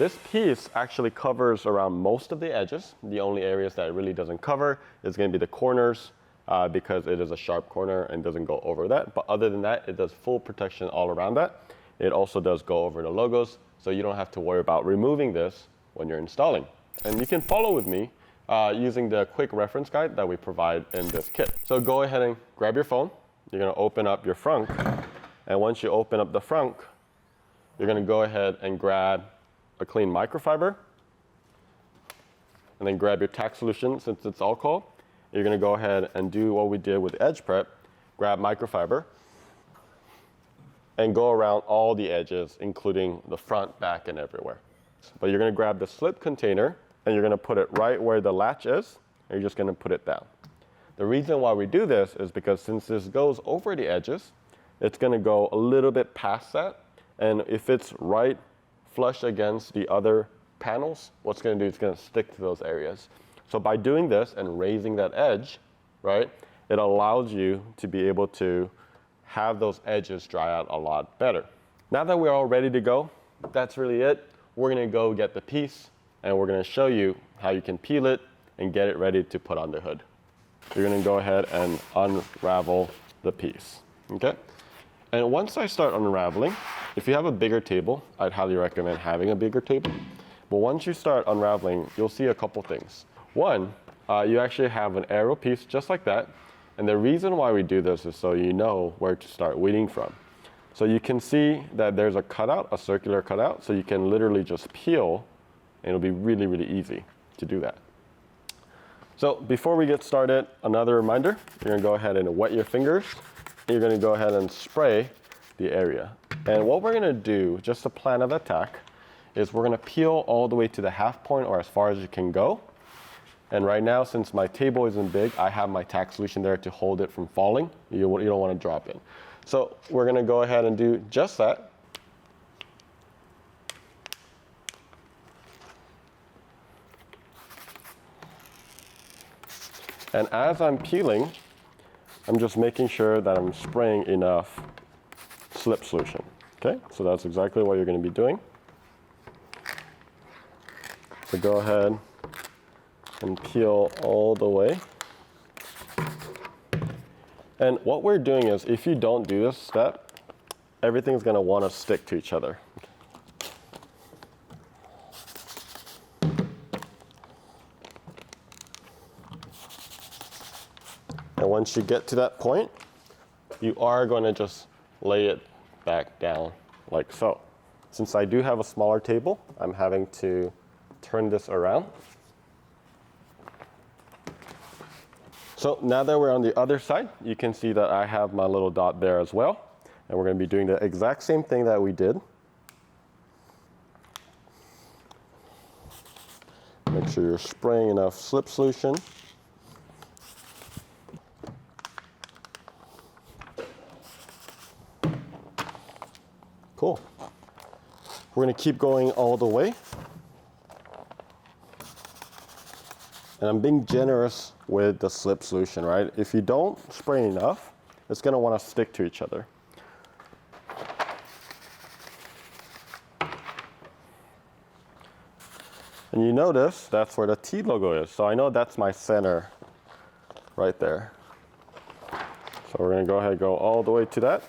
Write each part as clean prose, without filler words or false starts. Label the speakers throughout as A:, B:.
A: This piece actually covers around most of the edges. The only areas that it really doesn't cover is going to be the corners because it is a sharp corner and doesn't go over that. But other than that, it does full protection all around that. It also does go over the logos, so you don't have to worry about removing this when you're installing. And you can follow with me using the quick reference guide that we provide in this kit. So go ahead and grab your phone. You're going to open up your frunk. And once you open up the frunk, you're going to go ahead and grab a clean microfiber, and then grab your tack solution since it's alcohol. You're going to go ahead and do what we did with edge prep, grab microfiber, and go around all the edges, including the front, back, and everywhere. But you're going to grab the slip container, and you're going to put it right where the latch is, and you're just going to put it down. The reason why we do this is because since this goes over the edges, it's going to go a little bit past that, and if it's right flush against the other panels, what's going to do is it's going to stick to those areas. So by doing this and raising that edge, right, it allows you to be able to have those edges dry out a lot better. Now that we're all ready to go, that's really it. We're going to go get the piece, and we're going to show you how you can peel it and get it ready to put on the hood. You're going to go ahead and unravel the piece, okay? And once I start unraveling, if you have a bigger table, I'd highly recommend having a bigger table. But once you start unraveling, you'll see a couple things. One, you actually have an arrow piece just like that. And the reason why we do this is so you know where to start weeding from. So you can see that there's a cutout, a circular cutout, so you can literally just peel, and it'll be really, really easy to do that. So before we get started, another reminder, you're gonna go ahead and wet your fingers. You're going to go ahead and spray the area. And what we're going to do, just a plan of attack, is we're going to peel all the way to the half point or as far as you can go. And right now, since my table isn't big, I have my tack solution there to hold it from falling. You don't want to drop in. So we're going to go ahead and do just that. And as I'm peeling, I'm just making sure that I'm spraying enough slip solution. Okay, so that's exactly what you're going to be doing. So go ahead and peel all the way. And what we're doing is, if you don't do this step, everything's going to want to stick to each other. And once you get to that point, you are going to just lay it back down like so. Since I do have a smaller table, I'm having to turn this around. So now that we're on the other side, you can see that I have my little dot there as well. And we're going to be doing the exact same thing that we did. Make sure you're spraying enough slip solution. Cool. We're going to keep going all the way. And I'm being generous with the slip solution, right? If you don't spray enough, it's going to want to stick to each other. And you notice that's where the T logo is. So I know that's my center right there. So we're going to go ahead and go all the way to that.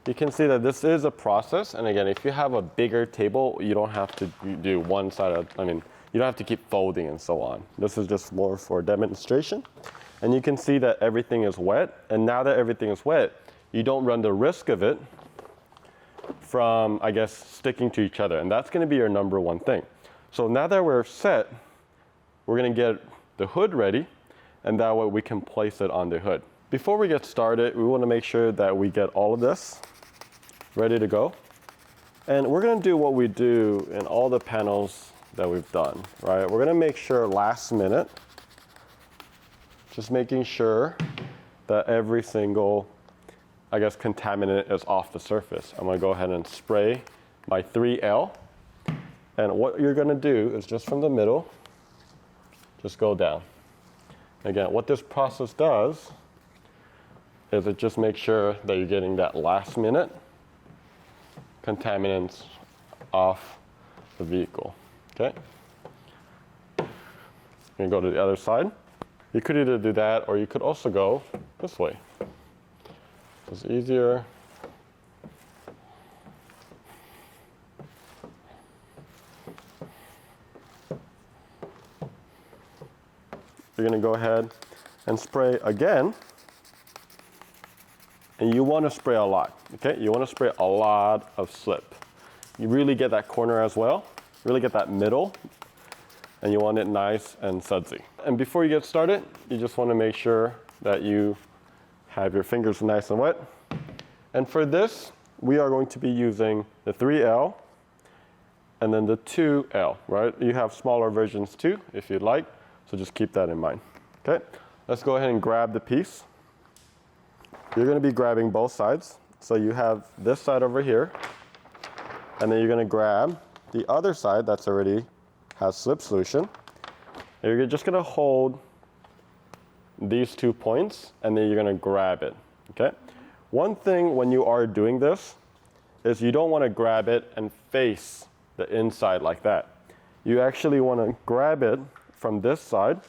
A: You can see that this is a process, and again, if you have a bigger table, you don't have to do one side of, you don't have to keep folding and so on. This is just more for demonstration. And you can see that everything is wet, and now that everything is wet, you don't run the risk of it from, I guess, sticking to each other, and that's going to be your number one thing. So now that we're set, we're going to get the hood ready, and that way we can place it on the hood. Before we get started, we want to make sure that we get all of this ready to go. And we're going to do what we do in all the panels that we've done, right? We're going to make sure last minute, just making sure that every single, I guess, contaminant is off the surface. I'm going to go ahead and spray my 3L. And what you're going to do is just from the middle, just go down. Again, what this process does is it just make sure that you're getting that last minute contaminants off the vehicle, okay? You're gonna go to the other side. You could either do that or you could also go this way. It's easier. You're gonna go ahead and spray again. And you wanna spray a lot, okay? You wanna spray a lot of slip. You really get that corner as well, really get that middle, and you want it nice and sudsy. And before you get started, you just wanna make sure that you have your fingers nice and wet. And for this, we are going to be using the 3L and then the 2L, right? You have smaller versions too, if you'd like, so just keep that in mind, okay? Let's go ahead and grab the piece. You're gonna be grabbing both sides. So you have this side over here, and then you're gonna grab the other side that's already has slip solution. And you're just gonna hold these 2 points, and then you're gonna grab it, okay? One thing when you are doing this is you don't wanna grab it and face the inside like that. You actually wanna grab it from this side,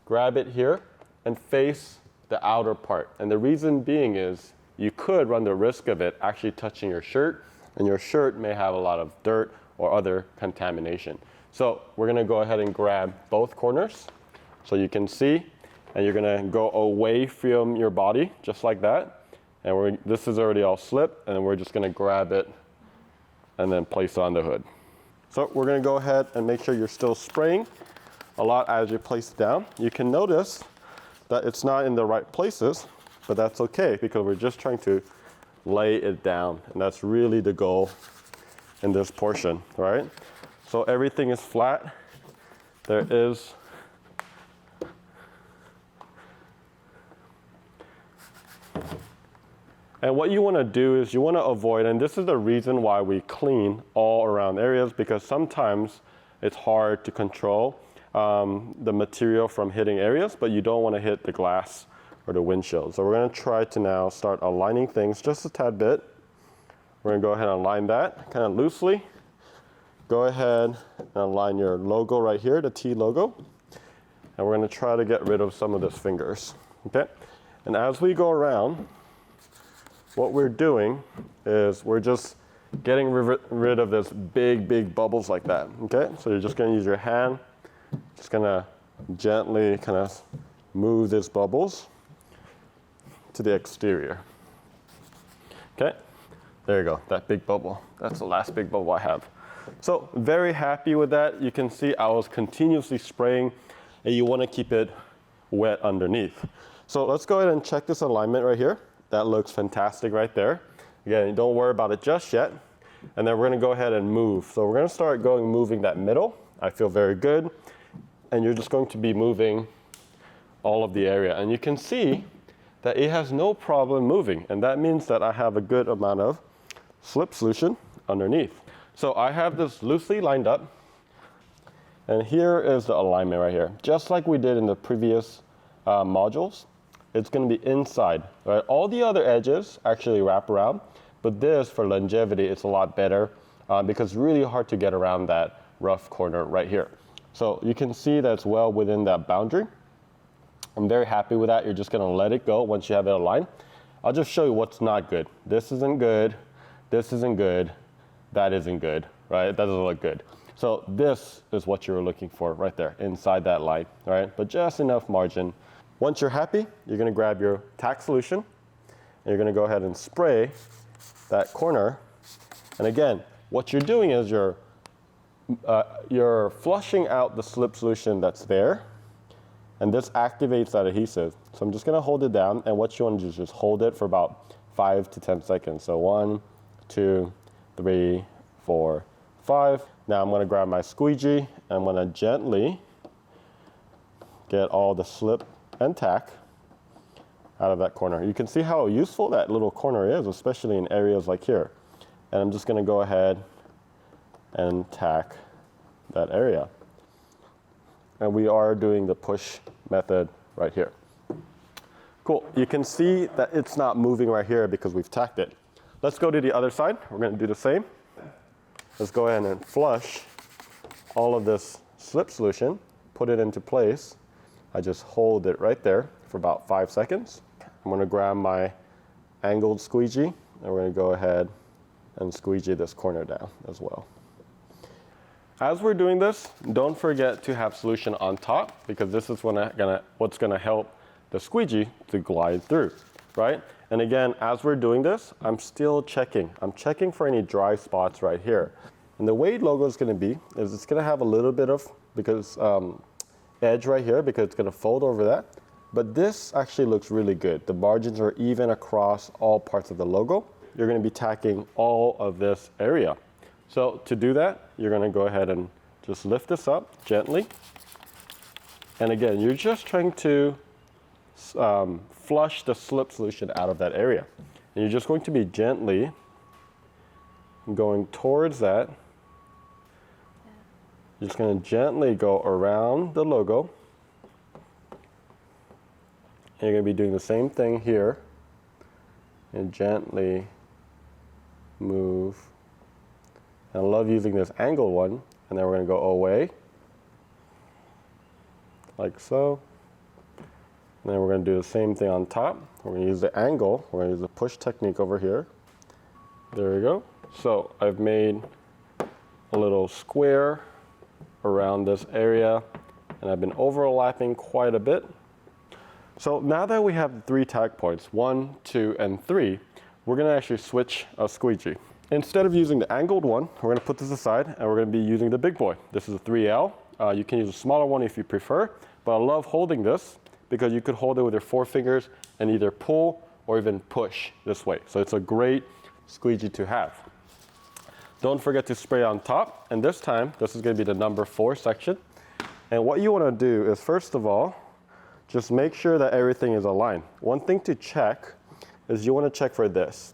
A: grab it here, and face the outer part. And the reason being is you could run the risk of it actually touching your shirt, and your shirt may have a lot of dirt or other contamination. So we're gonna go ahead and grab both corners so you can see, and you're gonna go away from your body just like that. And this is already all slipped, and we're just gonna grab it and then place it on the hood. So we're gonna go ahead and make sure you're still spraying a lot as you place it down. You can notice that it's not in the right places, but that's okay because we're just trying to lay it down, and that's really the goal in this portion, right? So everything is flat. There is and what you want to do is you want to avoid, and this is the reason why we clean all around areas, because sometimes it's hard to control the material from hitting areas, but you don't want to hit the glass or the windshield. So we're going to try to now start aligning things just a tad bit. We're going to go ahead and align that kind of loosely. Go ahead and align your logo right here, the T logo. And we're going to try to get rid of some of those fingers, okay? And as we go around, what we're doing is we're just getting rid of this big bubbles like that, okay? So you're just going to use your hand, just going to gently kind of move these bubbles to the exterior. Okay, there you go, that big bubble. That's the last big bubble I have. So very happy with that. You can see I was continuously spraying, and you want to keep it wet underneath. So let's go ahead and check this alignment right here. That looks fantastic right there. Again, don't worry about it just yet. And then we're going to go ahead and move. So we're going to start moving that middle. I feel very good. And you're just going to be moving all of the area. And you can see that it has no problem moving. And that means that I have a good amount of slip solution underneath. So I have this loosely lined up. And here is the alignment right here. Just like we did in the previous modules, it's going to be inside. Right? All the other edges actually wrap around. But this, for longevity, it's a lot better because it's really hard to get around that rough corner right here. So you can see that's well within that boundary. I'm very happy with that. You're just gonna let it go once you have it aligned. I'll just show you what's not good. This isn't good, this isn't good, that isn't good, right? It doesn't look good. So this is what you're looking for right there, inside that line, all right? But just enough margin. Once you're happy, you're gonna grab your tack solution, and you're gonna go ahead and spray that corner. And again, what you're doing is you're flushing out the slip solution that's there, and this activates that adhesive. So I'm just gonna hold it down, and what you wanna do is just hold it for about 5 to 10 seconds. So 1, 2, 3, 4, 5. Now I'm gonna grab my squeegee, and I'm gonna gently get all the slip and tack out of that corner. You can see how useful that little corner is, especially in areas like here. And I'm just gonna go ahead and tack that area. And we are doing the push method right here. Cool. You can see that it's not moving right here because we've tacked it. Let's go to the other side. We're going to do the same. Let's go ahead and flush all of this slip solution, put it into place. I just hold it right there for about 5 seconds. I'm going to grab my angled squeegee, and we're going to go ahead and squeegee this corner down as well. As we're doing this, don't forget to have solution on top, because this is what's going to help the squeegee to glide through, right? And again, as we're doing this, I'm still checking. I'm checking for any dry spots right here. And the way logo is going to be is it's going to have a little bit of edge right here because it's going to fold over that. But this actually looks really good. The margins are even across all parts of the logo. You're going to be tacking all of this area. So to do that, you're going to go ahead and just lift this up gently. And again, you're just trying to flush the slip solution out of that area. And you're just going to be gently going towards that. You're just going to gently go around the logo. And you're going to be doing the same thing here. And gently move. And I love using this angled one. And then we're going to go away. Like so. And then we're going to do the same thing on top. We're going to use the angle. We're going to use the push technique over here. There we go. So I've made a little square around this area, and I've been overlapping quite a bit. So now that we have the 3 tack points, 1, 2, and 3, we're going to actually switch a squeegee. Instead of using the angled one, we're going to put this aside, and we're going to be using the big boy. This is a 3L. You can use a smaller one if you prefer, but I love holding this because you could hold it with your 4 fingers and either pull or even push this way. So it's a great squeegee to have. Don't forget to spray on top, and this time, this is going to be the number 4 section. And what you want to do is, first of all, just make sure that everything is aligned. One thing to check is you want to check for this.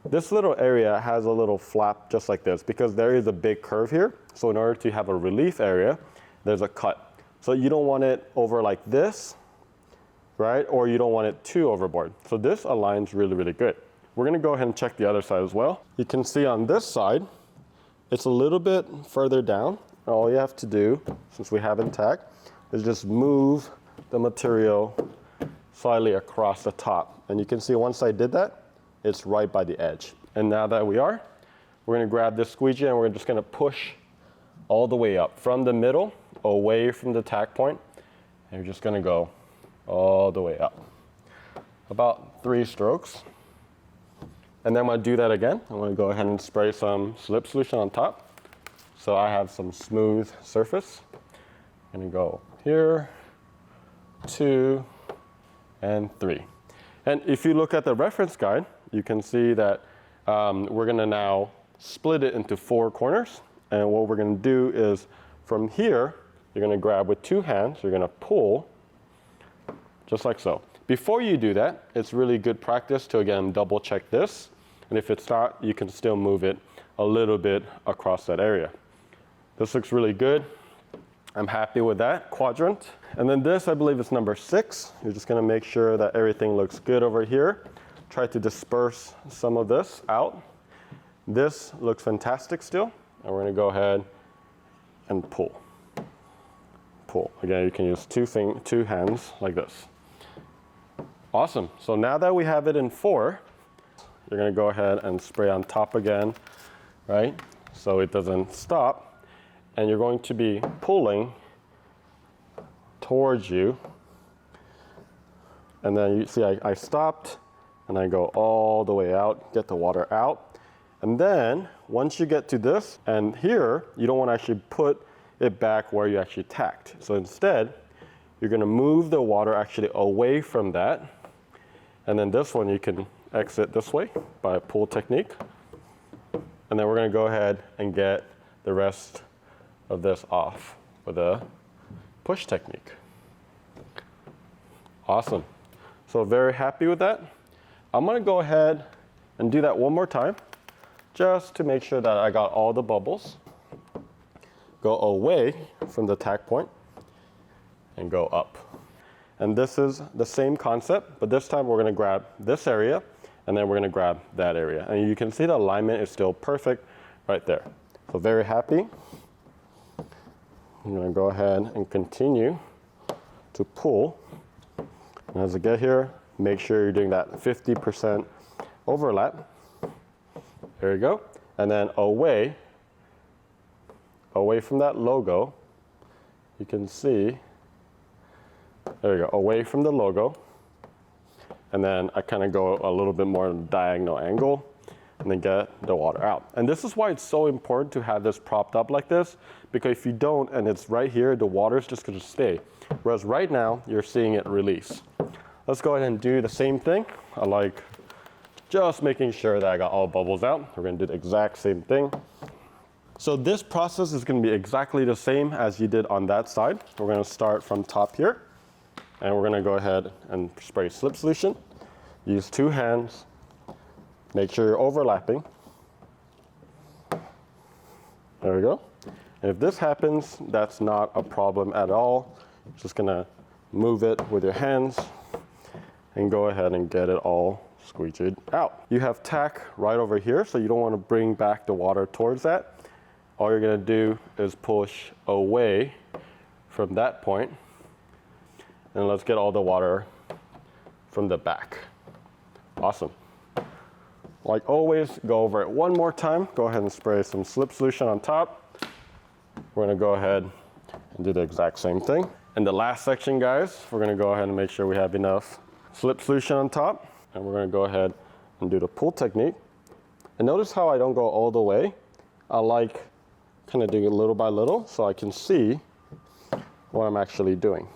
A: This little area has a little flap just like this because there is a big curve here. So in order to have a relief area, there's a cut. So you don't want it over like this, right? Or you don't want it too overboard. So this aligns really, really good. We're going to go ahead and check the other side as well. You can see on this side, it's a little bit further down. All you have to do, since we haven't tacked, is just move the material slightly across the top. And you can see once I did that, it's right by the edge. And now that we're going to grab this squeegee and we're just going to push all the way up from the middle, away from the tack point. And you're just going to go all the way up. About 3 strokes. And then I'm going to do that again. I'm going to go ahead and spray some slip solution on top. So I have some smooth surface. I'm going to go here, 2, and 3. And if you look at the reference guide, you can see that we're going to now split it into 4 corners. And what we're going to do is from here, you're going to grab with 2 hands. You're going to pull just like so. Before you do that, it's really good practice to, again, double check this. And if it's not, you can still move it a little bit across that area. This looks really good. I'm happy with that quadrant. And then this, I believe, is number 6. You're just going to make sure that everything looks good over here. Try to disperse some of this out. This looks fantastic still. And we're going to go ahead and pull. Pull. Again, you can use 2 hands like this. Awesome. So now that we have it in 4, you're going to go ahead and spray on top again, right? So it doesn't stop. And you're going to be pulling towards you. And then you see I stopped and I go all the way out, get the water out. And then once you get to this and here, you don't want to actually put it back where you actually tacked. So instead, you're going to move the water actually away from that. And then this one you can exit this way by a pull technique. And then we're going to go ahead and get the rest of this off with a push technique. Awesome. So very happy with that. I'm going to go ahead and do that one more time just to make sure that I got all the bubbles. Go away from the tack point and go up. And this is the same concept, but this time we're gonna grab this area and then we're gonna grab that area. And you can see the alignment is still perfect right there. So very happy. I'm gonna go ahead and continue to pull. And as I get here, make sure you're doing that 50% overlap. There you go. And then away from that logo, you can see, there you go, away from the logo. And then I kind of go a little bit more diagonal angle and then get the water out. And this is why it's so important to have this propped up like this, because if you don't and it's right here, the water is just gonna stay. Whereas right now, you're seeing it release. Let's go ahead and do the same thing. I like just making sure that I got all bubbles out. We're gonna do the exact same thing. So this process is gonna be exactly the same as you did on that side. We're gonna start from top here, and we're gonna go ahead and spray slip solution. Use 2 hands. Make sure you're overlapping. There we go. And if this happens, that's not a problem at all. You're just gonna move it with your hands and go ahead and get it all squeegeed out. You have tack right over here, so you don't want to bring back the water towards that. All you're gonna do is push away from that point, and let's get all the water from the back. Awesome. Like always, go over it one more time. Go ahead and spray some slip solution on top. We're gonna go ahead and do the exact same thing. In the last section, guys, we're gonna go ahead and make sure we have enough slip solution on top. And we're gonna go ahead and do the pull technique. And notice how I don't go all the way. I like kind of doing it little by little so I can see what I'm actually doing.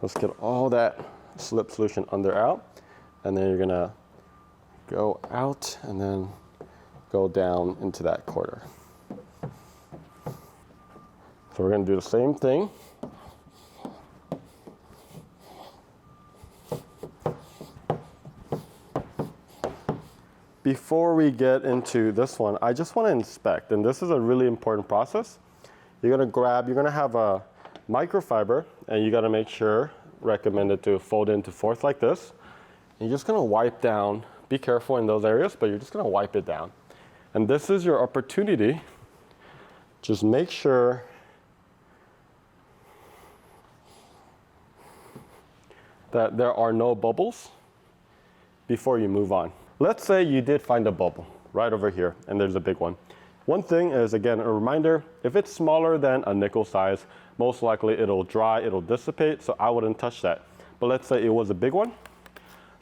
A: Let's get all that slip solution under out. And then you're gonna go out and then go down into that corner. So we're gonna do the same thing. Before we get into this one, I just want to inspect, and this is a really important process. You're gonna have a microfiber, and you gotta make sure, recommended to fold into fourth like this. And you're just gonna wipe down, be careful in those areas, but you're just gonna wipe it down. And this is your opportunity. Just make sure that there are no bubbles before you move on. Let's say you did find a bubble right over here, and there's a big one. One thing is, again, a reminder, if it's smaller than a nickel size, most likely it'll dry, it'll dissipate, so I wouldn't touch that. But let's say it was a big one.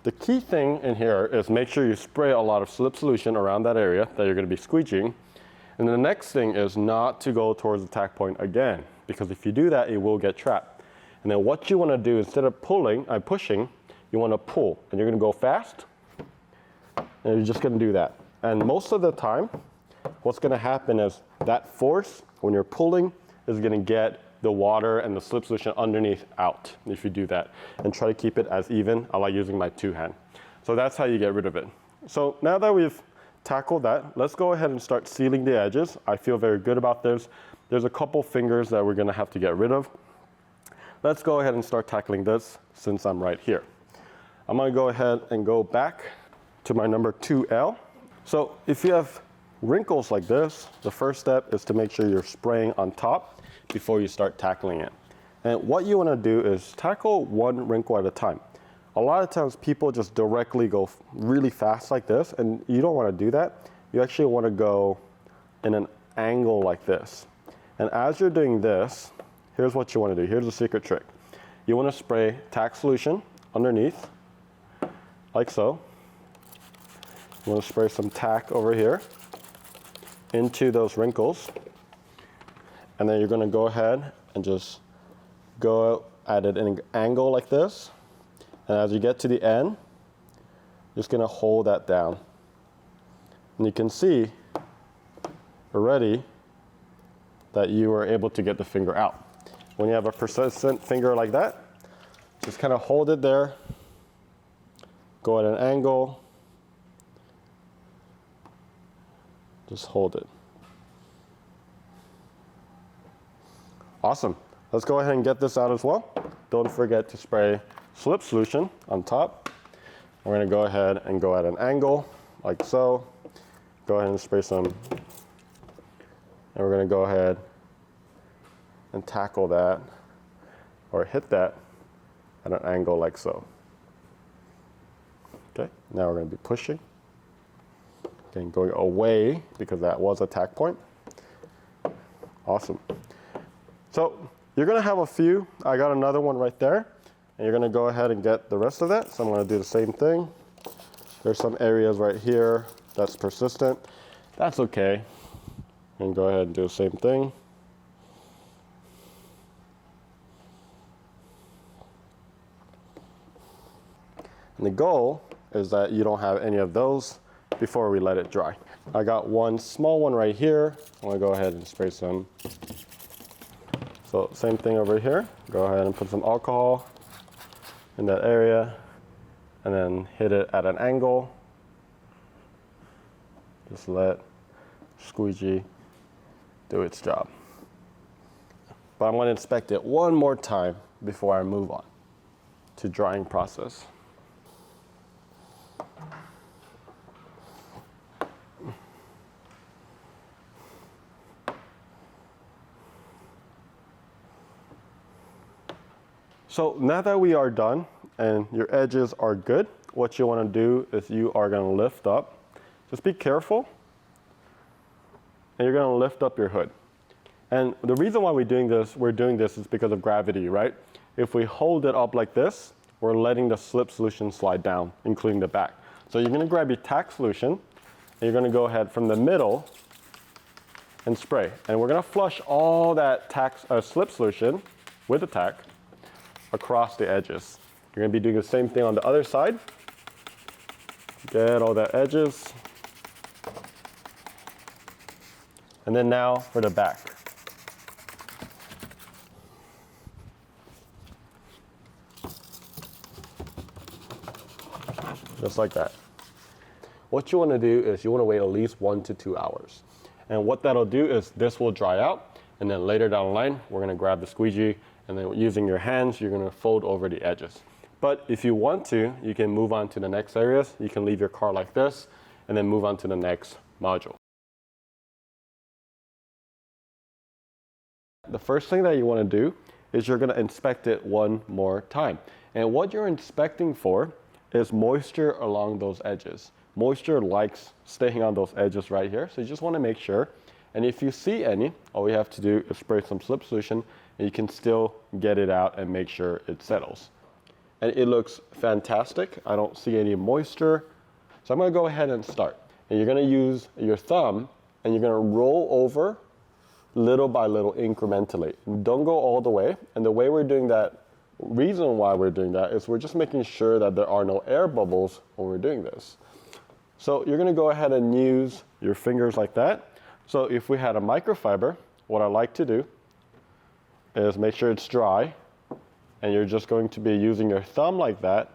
A: The key thing in here is make sure you spray a lot of slip solution around that area that you're gonna be squeegeeing. And the next thing is not to go towards the tack point again, because if you do that, it will get trapped. And then what you wanna do, instead of pushing, you wanna pull. And you're gonna go fast, and you're just gonna do that. And most of the time, what's gonna happen is that force, when you're pulling, is gonna get the water and the slip solution underneath out if you do that. And try to keep it as even. I like using my 2 hand. So that's how you get rid of it. So now that we've tackled that, let's go ahead and start sealing the edges. I feel very good about this. There's a couple fingers that we're gonna have to get rid of. Let's go ahead and start tackling this since I'm right here. I'm gonna go ahead and go back to my number 2L. So if you have wrinkles like this, the first step is to make sure you're spraying on top before you start tackling it. And what you wanna do is tackle one wrinkle at a time. A lot of times people just directly go really fast like this, and you don't wanna do that. You actually wanna go in an angle like this. And as you're doing this, here's what you wanna do. Here's a secret trick. You wanna spray tack solution underneath, like so. You wanna spray some tack over here into those wrinkles. And then you're gonna go ahead and just go at it in an angle like this. And as you get to the end, just gonna hold that down. And you can see already that you were able to get the finger out. When you have a persistent finger like that, just kind of hold it there, go at an angle, just hold it. Awesome. Let's go ahead and get this out as well. don't forget to spray slip solution on top. We're going to go ahead and go at an angle like so. Go ahead and spray some, and we're going to go ahead and tackle that or hit that at an angle like so. Okay, now we're going to be pushing. Okay, going away because that was a tack point. Awesome. So you're going to have a few. I got another one right there. And you're going to go ahead and get the rest of that. So I'm going to do the same thing. There's some areas right here that's persistent. That's okay. And go ahead and do the same thing. And the goal is that you don't have any of those before we let it dry. I got one small one right here. I'm going to go ahead and spray some. So same thing over here. Go ahead and put some alcohol in that area and then hit it at an angle. Just let squeegee do its job. But I'm going to inspect it one more time before I move on to drying process. So now that we are done and your edges are good, what you want to do is you are going to lift up. Just be careful. And you're going to lift up your hood. And the reason why we're doing this is because of gravity, right? If we hold it up like this, we're letting the slip solution slide down, including the back. So you're going to grab your tack solution, and you're going to go ahead from the middle and spray. And we're going to flush all that slip solution with the tack across the edges. You're going to be doing the same thing on the other side. Get all the edges. And then now for the back. Just like that. What you want to do is you want to wait at least 1 to 2 hours. And what that'll do is this will dry out, and then later down the line, we're going to grab the squeegee, and then using your hands, you're going to fold over the edges. But if you want to, you can move on to the next areas. You can leave your car like this, and then move on to the next module. The first thing that you want to do is you're going to inspect it one more time. And what you're inspecting for is moisture along those edges. Moisture likes staying on those edges right here, so you just want to make sure. And if you see any, all we have to do is spray some slip solution, and you can still get it out and make sure it settles. And it looks fantastic. I don't see any moisture. So I'm going to go ahead and start. And you're going to use your thumb, and you're going to roll over little by little incrementally. Don't go all the way. And the way we're doing that, reason why we're doing that is we're just making sure that there are no air bubbles when we're doing this. So you're going to go ahead and use your fingers like that. So if we had a microfiber, what I like to do is make sure it's dry, and you're just going to be using your thumb like that,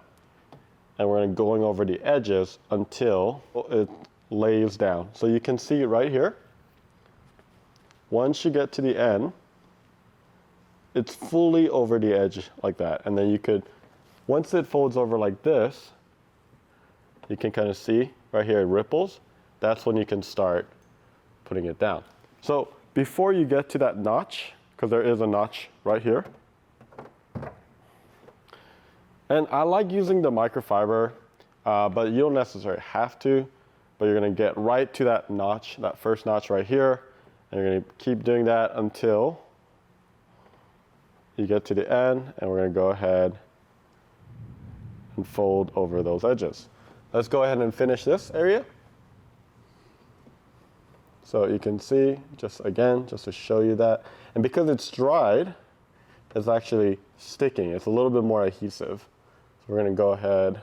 A: and we're going over the edges until it lays down. So you can see it right here. Once you get to the end, it's fully over the edge like that. And then you could, once it folds over like this, you can kind of see right here it ripples. That's when you can start putting it down. So before you get to that notch, because there is a notch right here. And I like using the microfiber, but you don't necessarily have to, but you're going to get right to that notch, that first notch right here, and you're going to keep doing that until you get to the end, and we're going to go ahead and fold over those edges. Let's go ahead and finish this area. So you can see, just again, just to show you that. And because it's dried, it's actually sticking. It's a little bit more adhesive. So we're going to go ahead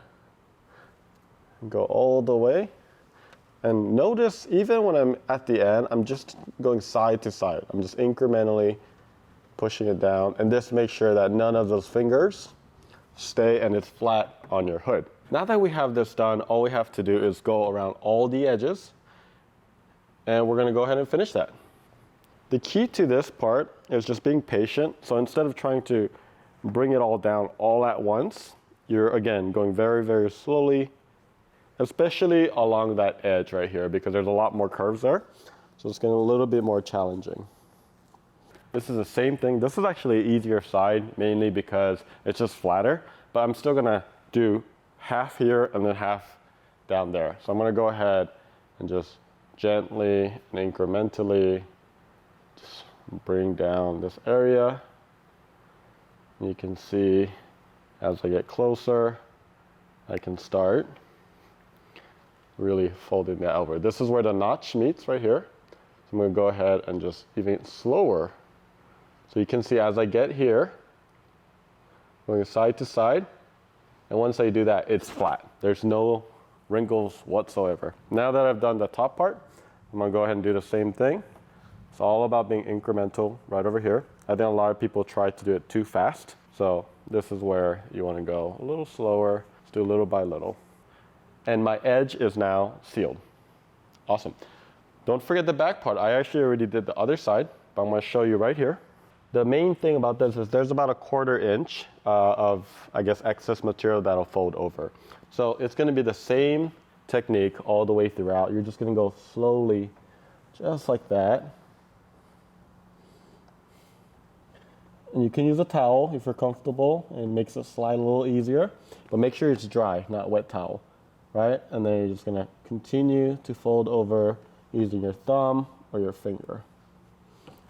A: and go all the way. And notice, even when I'm at the end, I'm just going side to side. I'm just incrementally pushing it down. And this makes sure that none of those fingers stay and it's flat on your hood. Now that we have this done, all we have to do is go around all the edges. And we're going to go ahead and finish that. The key to this part is just being patient. So instead of trying to bring it all down all at once, you're again going very, very slowly, especially along that edge right here because there's a lot more curves there. So it's getting a little bit more challenging. This is the same thing. This is actually an easier side, mainly because it's just flatter, but I'm still gonna do half here and then half down there. So I'm gonna go ahead and just gently and incrementally just bring down this area. And you can see as I get closer, I can start really folding that over. This is where the notch meets right here. So I'm gonna go ahead and just even slower. So you can see as I get here, going side to side, and once I do that, it's flat. There's no wrinkles whatsoever. Now that I've done the top part, I'm gonna go ahead and do the same thing. It's all about being incremental right over here. I think a lot of people try to do it too fast. So this is where you wanna go a little slower, just do little by little. And my edge is now sealed. Awesome. Don't forget the back part. I actually already did the other side, but I'm gonna show you right here. The main thing about this is there's about a 1/4 inch of, I guess, excess material that'll fold over. So it's gonna be the same technique all the way throughout. You're just gonna go slowly, just like that. And you can use a towel if you're comfortable, and it makes it slide a little easier, but make sure it's dry, not wet towel, right? And then you're just gonna continue to fold over using your thumb or your finger.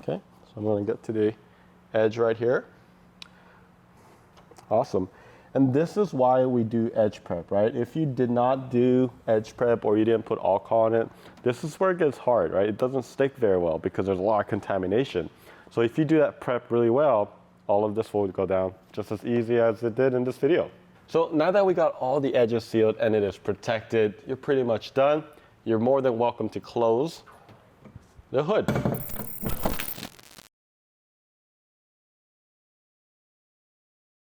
A: Okay, so I'm gonna get to the edge right here. Awesome. And this is why we do edge prep, right? If you did not do edge prep or you didn't put alcohol on it, this is where it gets hard, right? It doesn't stick very well because there's a lot of contamination. So if you do that prep really well, all of this will go down just as easy as it did in this video. So now that we got all the edges sealed and it is protected, you're pretty much done. You're more than welcome to close the hood.